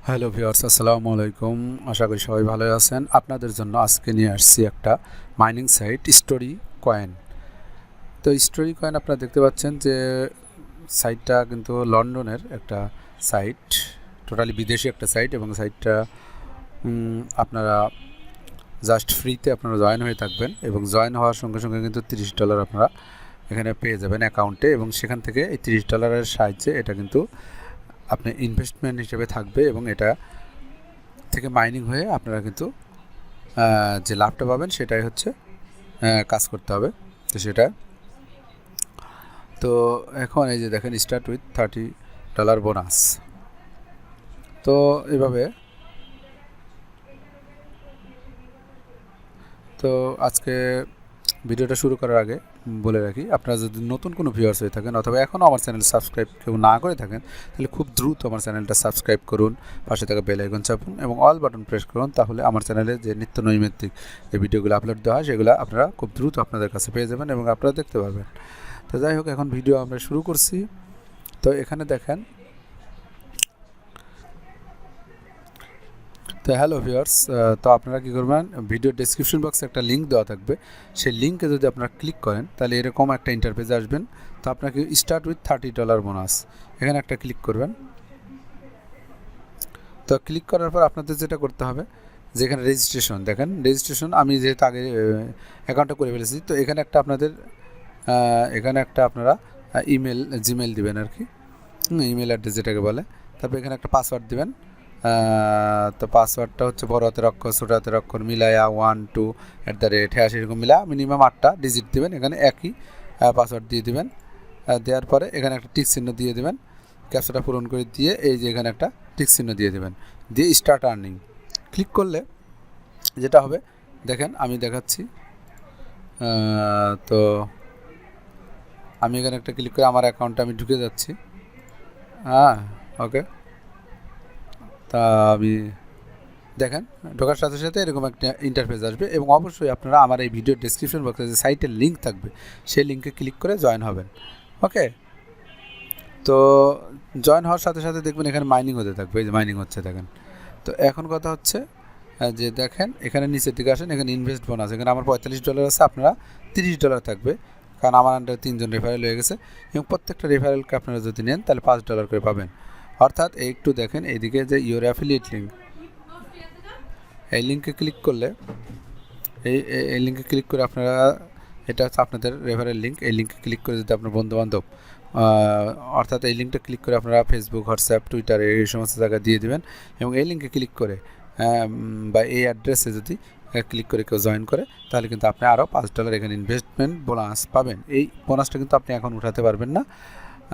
Hello viewers, আসসালামু আলাইকুম। আশা করি সবাই ভালো আছেন। আপনাদের জন্য আজকে নিয়ে আসছি একটা মাইনিং সাইট স্টোরি কয়েন। তো স্টোরি কয়েন আপনারা দেখতে পাচ্ছেন যে সাইটটা কিন্তু লন্ডনের একটা সাইট, টোটালি বিদেশি একটা সাইট, এবং সাইটটা আপনারা জাস্ট ফ্রিতে আপনারা জয়েন হয়ে থাকবেন, এবং জয়েন হওয়ার সঙ্গে সঙ্গে কিন্তু $30 আপনারা এখানে পেয়ে যাবেন অ্যাকাউন্টে, এবং সেখান থেকে এই $30 সাহায্যে এটা কিন্তু আপনি ইনভেস্টমেন্ট হিসেবে থাকবে, এবং এটা থেকে মাইনিং হয়ে আপনারা কিন্তু যে লাভটা পাবেন সেটাই হচ্ছে কাজ করতে হবে। তো সেটা তো এখন এই যে দেখেন, স্টার্ট উইথ $30 বোনাস। তো এভাবে তো আজকে ভিডিওটা শুরু করার আগে বলে রাখি, আপনারা যদি নতুন কোনো ভিউয়ার্স হয়ে থাকেন অথবা এখনও আমার চ্যানেল সাবস্ক্রাইব কেউ না করে থাকেন, তাহলে খুব দ্রুত আমার চ্যানেলটা সাবস্ক্রাইব করুন, পাশে থাকা বেল আইকন চাপুন এবং অল বাটন প্রেস করুন। তাহলে আমার চ্যানেলে যে নিত্য নৈমিত্তিক যে ভিডিওগুলো আপলোড দেওয়া হয় সেগুলো আপনারা খুব দ্রুত আপনাদের কাছে পেয়ে যাবেন এবং আপনারা দেখতে পারবেন। তো যাই হোক, এখন ভিডিও আমরা শুরু করছি। তো এখানে দেখেন, তো হ্যালো ভিউয়ার্স, তো আপনারা কী করবেন, ভিডিও ডেসক্রিপশন বক্সে একটা লিঙ্ক দেওয়া থাকবে, সেই লিঙ্কে যদি আপনারা ক্লিক করেন তাহলে এরকম একটা ইন্টারফেসে আসবেন। তো আপনাকে স্টার্ট উইথ $30 বোনাস এখানে একটা ক্লিক করবেন। তো ক্লিক করার পর আপনাদের যেটা করতে হবে, যেখানে রেজিস্ট্রেশন দেখেন, রেজিস্ট্রেশন আমি যেহেতু আগে অ্যাকাউন্টটা করে ফেলেছি, তো এখানে একটা আপনাদের আপনারা জিমেল দিবেন আর কি, ইমেল অ্যাড্রেস যেটাকে বলে। তারপর এখানে একটা পাসওয়ার্ড দিবেন। তো পাসওয়ার্ডটা হচ্ছে বড় হাতের অক্ষর, ছোটো হাতের অক্ষর মিলায়া 1 2 @ এরকম মিলা মিনিমাম 8টা ডিজিট দেবেন। এখানে একই পাসওয়ার্ড দিয়ে দেবেন। দেওয়ার পরে এখানে একটা টিক চিহ্ন দিয়ে দেবেন, ক্যাপচাটা পূরণ করে দিয়ে এই যে এখানে একটা টিক চিহ্ন দিয়ে দেবেন, দিয়ে স্টার্ট আর্নিং ক্লিক করলে যেটা হবে দেখেন, আমি দেখাচ্ছি। তো আমি এখানে একটা ক্লিক করে আমার অ্যাকাউন্টে আমি ঢুকে যাচ্ছি। ওকে। তা আমি দেখেন, ঢোকার সাথে সাথে এরকম একটা ইন্টারফেস আসবে, এবং অবশ্যই আপনারা আমার এই ভিডিও ডেসক্রিপশন বক্সে যে সাইটের লিঙ্ক থাকবে সেই লিঙ্কে ক্লিক করে জয়েন হবেন। ওকে। তো জয়েন হওয়ার সাথে সাথে দেখবেন এখানে মাইনিং হতে থাকবে, এই যে মাইনিং হচ্ছে দেখেন। তো এখন কথা হচ্ছে যে দেখেন এখানে নিচের দিকে আসেন, এখানে ইনভেস্ট বোনাস, এখানে আমার $45 আছে, আপনারা $30 থাকবে, কারণ আমার আন্ডারে 3জন রেফারেল হয়ে গেছে, এবং প্রত্যেকটা রেফারেলকে আপনারা যদি নেন তাহলে $5 করে পাবেন। অর্থাৎ একটু দেখেন এইদিকে যে ইউর অ্যাফিলিয়েট লিঙ্ক, এই লিঙ্কে ক্লিক করলে এই লিঙ্কে ক্লিক করে আপনারা, এটা হচ্ছে আপনাদের রেফারেল লিঙ্ক, এই লিঙ্কে ক্লিক করে যদি আপনার বন্ধুবান্ধব, অর্থাৎ এই লিঙ্কটা ক্লিক করে আপনারা ফেসবুক, হোয়াটসঅ্যাপ, টুইটার এই সমস্ত জায়গায় দিয়ে দেবেন, এবং এই লিঙ্কে ক্লিক করে বা এই অ্যাড্রেসে যদি ক্লিক করে কেউ জয়েন করে, তাহলে কিন্তু আপনি আরও $5 এখানে ইনভেস্টমেন্ট বোনাস পাবেন। এই বোনাসটা কিন্তু আপনি এখন উঠাতে পারবেন না,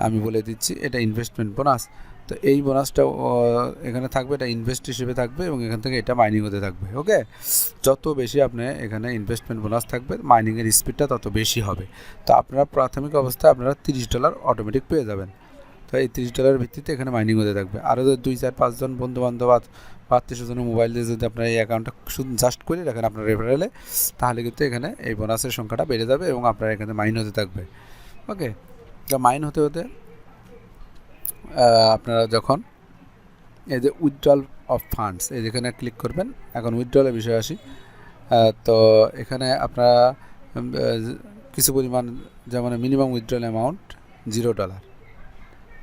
আমি বলে দিচ্ছি, এটা ইনভেস্টমেন্ট বোনাস। তো এই বোনাসটা এখানে থাকবে, এটা ইনভেস্ট হিসেবে থাকবে, এবং এখান থেকে এটা মাইনিং হতে থাকবে। ওকে। যত বেশি আপনি এখানে ইনভেস্টমেন্ট বোনাস থাকবে, মাইনিংয়ের স্পিডটা তত বেশি হবে। তো আপনারা প্রাথমিক অবস্থায় আপনারা $30 অটোমেটিক পেয়ে যাবেন। তো এই $30 ভিত্তিতে এখানে মাইনিং হতে থাকবে। আরও যদি 2 4 5 জন বন্ধুবান্ধব বা আত্মীয়স্বজনের মোবাইল দিয়ে যদি আপনারা এই অ্যাকাউন্টটা শুধু জাস্ট করে রাখেন আপনার রেফারেলে, তাহলে কিন্তু এখানে এই বোনাসের সংখ্যাটা বেড়ে যাবে, এবং আপনার এখানে মাইন হতে থাকবে। ওকে। তো মাইন হতে হতে আপনারা যখন এই যে উইথড্রল অফ ফান্ডস এই যেখানে ক্লিক করবেন, এখন উইথড্রলের বিষয়ে আসি। তো এখানে আপনারা কিছু পরিমাণ, যেমন মিনিমাম উইথড্রল অ্যামাউন্ট $0।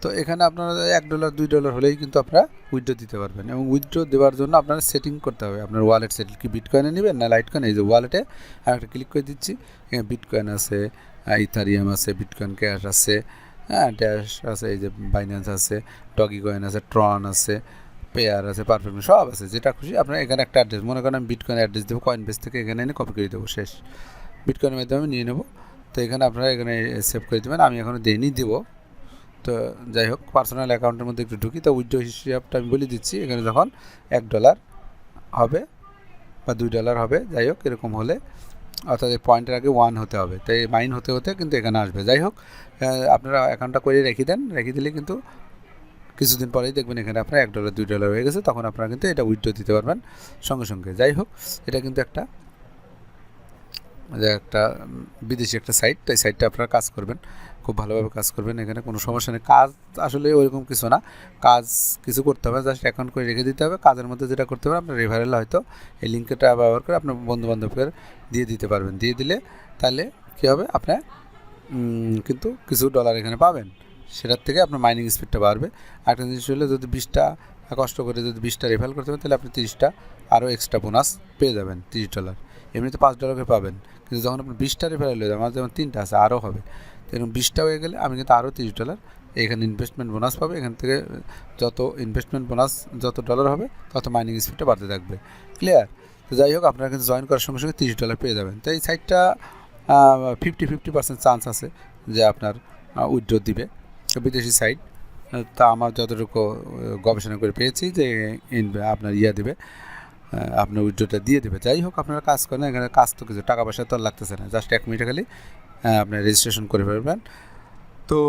তো এখানে আপনারা $1 $2 হলেই কিন্তু আপনারা উইথড্র দিতে পারবেন, এবং উইথড্র দেওয়ার জন্য আপনারা সেটিং করতে হবে আপনার ওয়ালেট সেটিং, কি বিটকয়েনে নেবেন না লাইটকয়েন। এই যে ওয়ালেটে আমি একটা ক্লিক করে দিচ্ছি, এখানে বিটকয়েন আছে, ইথারিয়াম আছে, বিটকয়েন ক্যাশ আছে, ড্যাশ আছে, এই যে বাইন্যান্স আছে, ডগি কয়েন আছে, ট্রন আছে, পেয়ার আছে, পারফেক্ট সব আছে, যেটা খুশি আপনার এখানে একটা অ্যাড্রেস, মনে করেন আমি বিটকয়েন অ্যাড্রেস দেবো, কয়েন বেস থেকে এখানে এনে কপি করে দেবো, শেষ। বিটকয়েনের মাধ্যমে নিয়ে নেব। তো এখানে আপনারা এখানে সেভ করে দেবেন, আমি এখানে দেনই দেবো। তো যাই হোক, পার্সোনাল অ্যাকাউন্টের মধ্যে একটু ঢুকি। তো উইথড্র হিসাবটা আমি বলে দিচ্ছি, এখানে যখন $1 হবে বা $2 হবে, যাই হোক এরকম হলে, অর্থাৎ এই পয়েন্টের আগে 1 হতে হবে, তাই মাইন হতে হতে কিন্তু এখানে আসবে। যাই হোক, আপনারা অ্যাকাউন্টটা করে রেখে দেন, রেখে দিলে কিন্তু কিছুদিন পরেই দেখবেন এখানে আপনার $1 $2 হয়ে গেছে, তখন আপনারা কিন্তু এটা উইথড্র দিতে পারবেন সঙ্গে সঙ্গে। যাই হোক, এটা কিন্তু একটা বিদেশি একটা সাইট, তাই সাইটটা আপনারা কাজ করবেন, খুব ভালোভাবে কাজ করবেন, এখানে কোনো সমস্যা নেই। কাজ আসলে ওইরকম কিছু না, কাজ কিছু করতে হবে, জাস্ট অ্যাকাউন্ট করে রেখে দিতে হবে। কাজের মধ্যে যেটা করতে হবে, আপনার রেফারেল হয়তো এই লিঙ্কটা ব্যবহার করে আপনার বন্ধুবান্ধবকে দিয়ে দিতে পারবেন। দিয়ে দিলে তাহলে কী হবে, আপনার কিন্তু কিছু ডলার এখানে পাবেন, সেটার থেকে আপনার মাইনিং স্পিডটা বাড়বে। একটা জিনিস হলে যদি 20টা কষ্ট করে যদি 20টা রেফারেল করতে পারেন, তাহলে আপনি 30টা আরও এক্সট্রা বোনাস পেয়ে যাবেন, $30। এমনিতে $5 করে পাবেন, কিন্তু যখন আপনার 20টা রেফারেল হয়ে যাবে, আমার যেমন 3টা আছে, আরও হবে। তো এরকম 20টা হয়ে গেলে আমি কিন্তু আরও $30 এখানে ইনভেস্টমেন্ট বোনাস পাবে। এখান থেকে যত ইনভেস্টমেন্ট বোনাস যত ডলার হবে, তত মাইনিং স্পিডটা বাড়তে থাকবে। ক্লিয়ার? তো যাই হোক, আপনারা কিন্তু জয়েন করার সঙ্গে সঙ্গে $30 পেয়ে যাবেন। তো এই সাইটটা 50% চান্স আছে যে আপনার উইথড্র দিবে, বিদেশি সাইট। তা আমার যতটুকু গবেষণা করে পেয়েছি যে আপনার দেবে, আপনার উইথড্রটা দিয়ে দেবে। যাই হোক, আপনারা কাজ করেন, এখানে কাজ তো কিছু টাকা পয়সা তো আর লাগতেছে না, জাস্ট 1 মিনিটে খালি আপনার রেজিস্ট্রেশন করে ফেলবেন। তো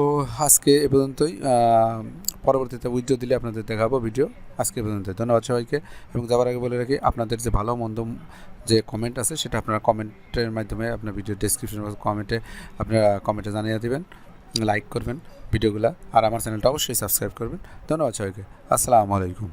আজকে এ পর্যন্তই, পরবর্তীতে উইথড্র দিলে আপনাদের দেখাবো ভিডিও। আজকে এ পর্যন্ত, ধন্যবাদ সবাইকে। এবং যাওয়ার আগে বলে রাখি, আপনাদের যে ভালো মন্দ যে কমেন্ট আছে, সেটা আপনারা কমেন্টের মাধ্যমে আপনার ভিডিও ডেসক্রিপশন কমেন্টে আপনারা কমেন্টে জানিয়ে দেবেন, লাইক করবেন ভিডিওগুলো, আর আমার চ্যানেলটা অবশ্যই সাবস্ক্রাইব করবেন। ধন্যবাদ সবাইকে, আসসালামু আলাইকুম।